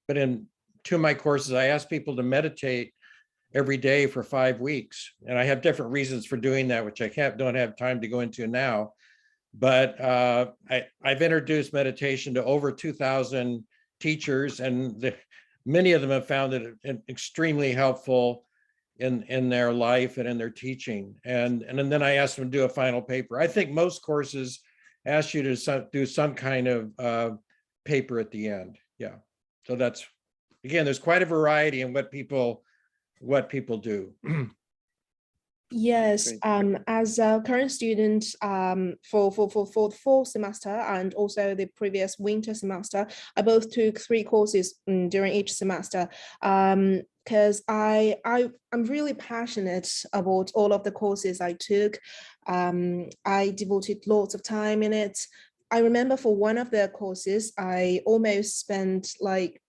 S3: but in two of my courses, I ask people to meditate every day for 5 weeks. And I have different reasons for doing that, which I don't have time to go into now. But I've introduced meditation to over 2,000 teachers, and many of them have found it extremely helpful in their life and in their teaching. And then I asked them to do a final paper. I think most courses ask you to do some kind of paper at the end. Yeah. So that's, again, there's quite a variety in what people do.
S5: Yes,
S2: Great.
S5: as a current student for the fall semester and also the previous winter semester, I both took 3 courses during each semester because I'm really passionate about all of the courses I took. I devoted lots of time in it. I remember for one of the courses, I almost spent like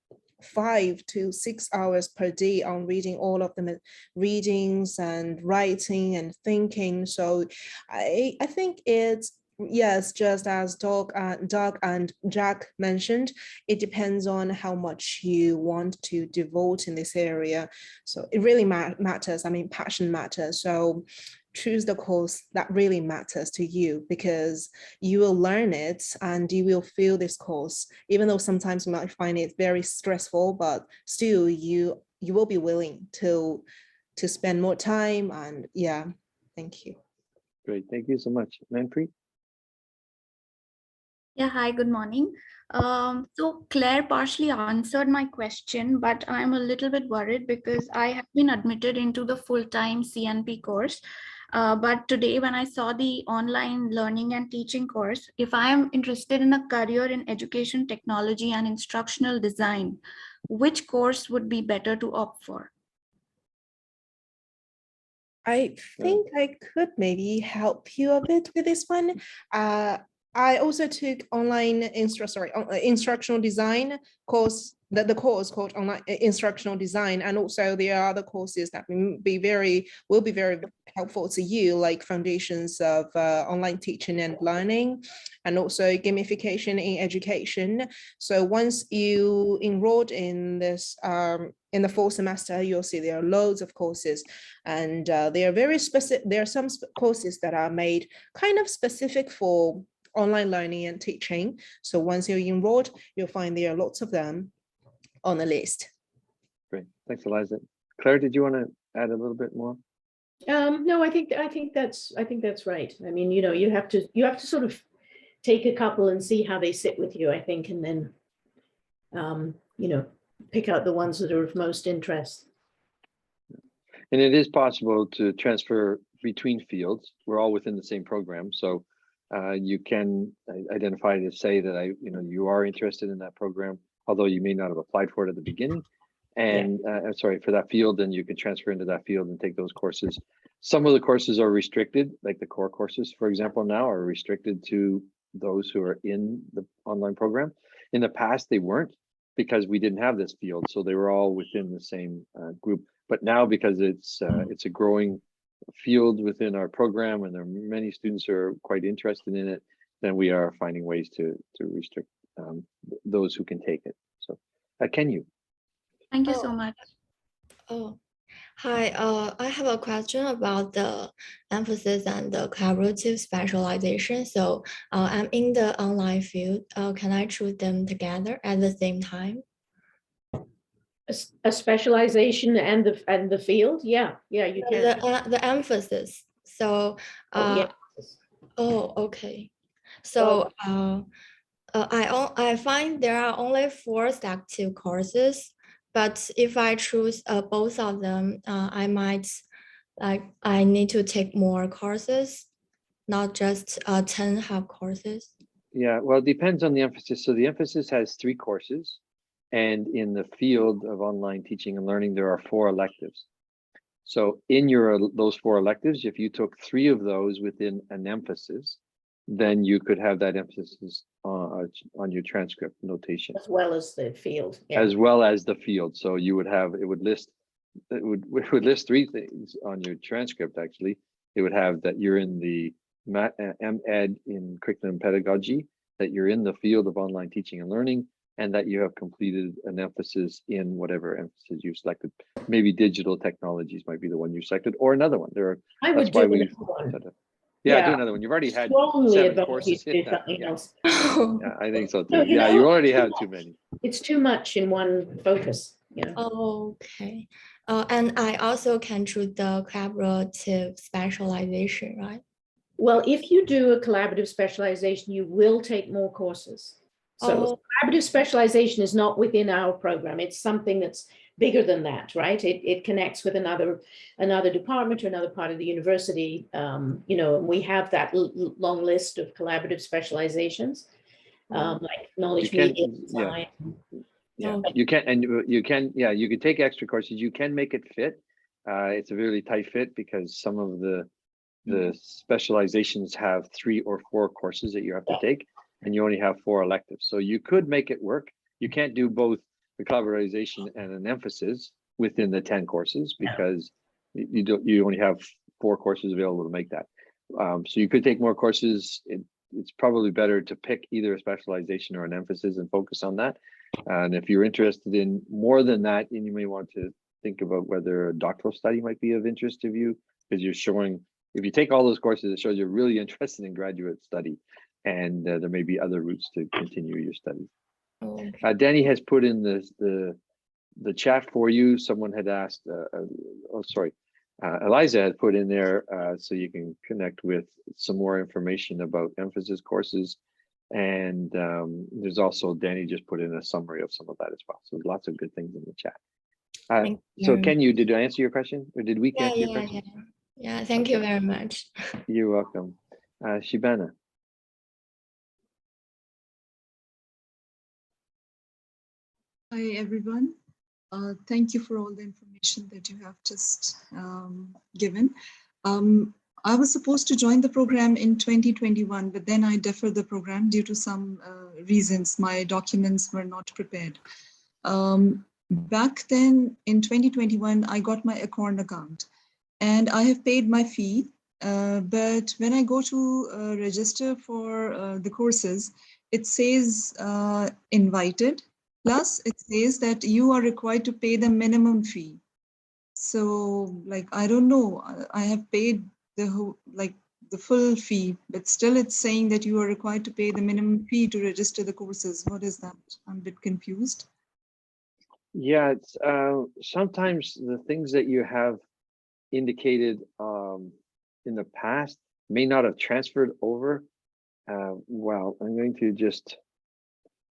S5: 5 to 6 hours per day on reading all of the readings and writing and thinking. So I think it's, yes, just as Doug and Jack mentioned, it depends on how much you want to devote in this area. So it really matters. I mean, passion matters. So choose the course that really matters to you, because you will learn it and you will feel this course, even though sometimes you might find it very stressful, but still you will be willing to spend more time. And yeah, thank you.
S2: Great, thank you so much. Manpreet?
S10: Yeah, hi, good morning. So Claire partially answered my question, but I'm a little bit worried because I have been admitted into the full-time CNP course. But today when I saw the online learning and teaching course, if I am interested in a career in education technology and instructional design, which course would be better to opt for?
S5: I think I could maybe help you a bit with this one. I also took online instructional design course, the course called online instructional design, and also there are other courses that will be very helpful to you, like foundations of online teaching and learning, and also gamification in education. So once you enrolled in this in the fall semester, you'll see there are loads of courses, and they are very specific. There are some courses that are made kind of specific for online learning and teaching. So once you're enrolled, you'll find there are lots of them on the list.
S2: Great, thanks, Eliza. Claire, did you want to add a little bit more?
S1: No, I think that's right. I mean, you know, you have to sort of take a couple and see how they sit with you, I think, and then you know, pick out the ones that are of most interest.
S2: And it is possible to transfer between fields. We're all within the same program, so you can identify to say that you are interested in that program, although you may not have applied for it at the beginning. And sorry, for that field, then you can transfer into that field and take those courses. Some of the courses are restricted, like the core courses, for example, now are restricted to those who are in the online program. In the past, they weren't, because we didn't have this field, so they were all within the same group. But now, because it's a growing field within our program, and there are many students who are quite interested in it, then we are finding ways to restrict those who can take it. So, can you?
S10: Thank you so much.
S11: Oh, hi. I have a question about the emphasis and the collaborative specialization. So I'm in the online field. Can I choose them together at the same time?
S1: A specialization and the field, yeah, you can.
S11: The emphasis. So okay. So I find there are only 4 selective courses, but if I choose both of them, I need to take more courses, not just 10 half courses.
S2: Yeah, well, it depends on the emphasis. So the emphasis has 3 courses, and in the field of online teaching and learning, there are 4 electives. So in those 4 electives, if you took 3 of those within an emphasis, then you could have that emphasis on your transcript notation,
S1: as well as the field. Yeah.
S2: as well as the field. So you would have, it would list three things on your transcript. Actually, it would have that you're in the MEd in curriculum and pedagogy, that you're in the field of online teaching and learning, and that you have completed an emphasis in whatever emphasis you've selected. Maybe digital technologies might be the one you selected, or another one.
S1: I would do another one.
S2: Yeah, do another one. You've already had
S1: Strongly
S2: 7
S1: advise
S2: courses
S1: you to
S2: hit
S1: do
S2: that.
S1: something
S2: Yeah.
S1: else.
S2: Yeah, I think so
S1: No,
S2: too. Yeah, you already have too many.
S1: It's too much in one focus. Yeah.
S11: Okay. And I also can choose the collaborative specialization, right?
S1: Well, if you do a collaborative specialization, you will take more courses. So collaborative specialization is not within our program. It's something that's bigger than that, right? It connects with another department or another part of the university. You know, and we have that long list of collaborative specializations, like knowledge media design.
S2: Yeah, you can, and you can, yeah, you can take extra courses. You can make it fit. It's a really tight fit because some of the specializations have 3 or 4 courses that you have to take, and you only have 4 electives. So you could make it work. You can't do both the collaboration and an emphasis within the 10 courses because you only have 4 courses available to make that. So you could take more courses. It's probably better to pick either a specialization or an emphasis and focus on that. And if you're interested in more than that, then you may want to think about whether a doctoral study might be of interest to you, because you're showing, if you take all those courses, it shows you're really interested in graduate study, and there may be other routes to continue your studies. Danny has put in the chat for you. Someone had asked, Eliza had put in there so you can connect with some more information about emphasis courses. And there's also, Danny just put in a summary of some of that as well. So lots of good things in the chat. So did I answer your question, or did we answer your question?
S11: Yeah, thank you very much.
S2: You're welcome. Shibana.
S12: Hi, everyone. Thank you for all the information that you have just given. I was supposed to join the program in 2021, but then I deferred the program due to some reasons. My documents were not prepared. Back then in 2021, I got my Acorn account and I have paid my fee. But when I go to register for the courses, it says invited. Plus, it says that you are required to pay the minimum fee. So, like, I don't know, I have paid the whole, like, the full fee, but still it's saying that you are required to pay the minimum fee to register the courses. What is that? I'm a bit confused.
S2: Yeah, it's sometimes the things that you have indicated in the past may not have transferred over. Well, I'm going to just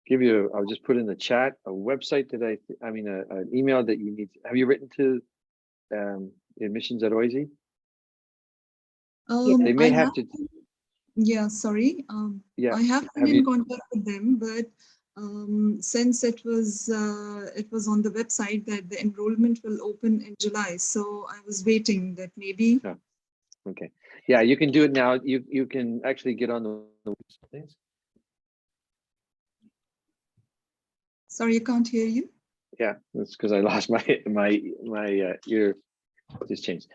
S2: give you, I'll just put in the chat a website that an email that you need. Have you written to admissions at OISE? They may have to.
S12: Yeah, sorry.
S2: Yeah.
S12: I have been in contact with them, but since it was on the website that the enrollment will open in July, so I was waiting that maybe.
S2: Yeah. Okay. Yeah, you can do it now. You can actually get on the things.
S12: Sorry, I can't hear you.
S2: Yeah, that's because I lost my ear. Just changed.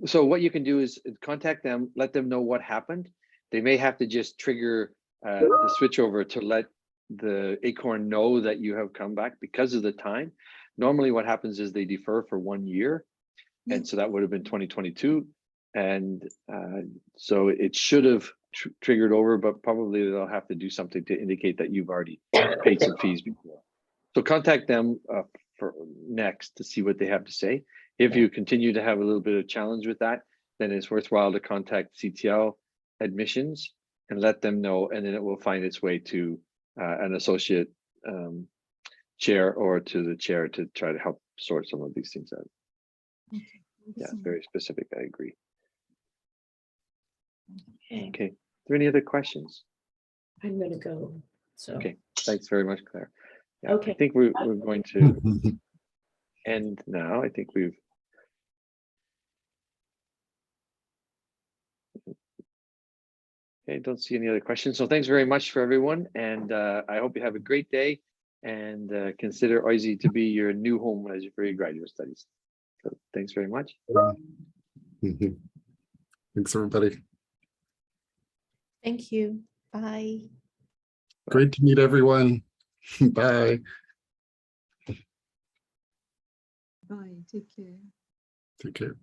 S2: So what you can do is contact them, let them know what happened. They may have to just trigger the switch over to let the Acorn know that you have come back because of the time. Normally what happens is they defer for 1 year. And so that would have been 2022. And so it should have triggered over, but probably they'll have to do something to indicate that you've already paid some fees before. So contact them for next to see what they have to say. If you continue to have a little bit of challenge with that, then it's worthwhile to contact CTL admissions and let them know, and then it will find its way to an associate chair or to the chair to try to help sort some of these things out.
S12: Okay.
S2: Yeah, very specific, I agree. Okay, are there any other questions?
S1: I'm gonna go, so.
S2: Okay, thanks very much, Claire. Yeah,
S1: Okay.
S2: I think we're going to end now. I think we've okay. Okay, don't see any other questions. So thanks very much for everyone. And I hope you have a great day and consider OISE to be your new home as for your graduate studies. So thanks very much.
S4: Thanks, everybody.
S5: Thank you. Bye.
S4: Great to meet everyone. Bye.
S12: Bye. Take care.
S4: Take care.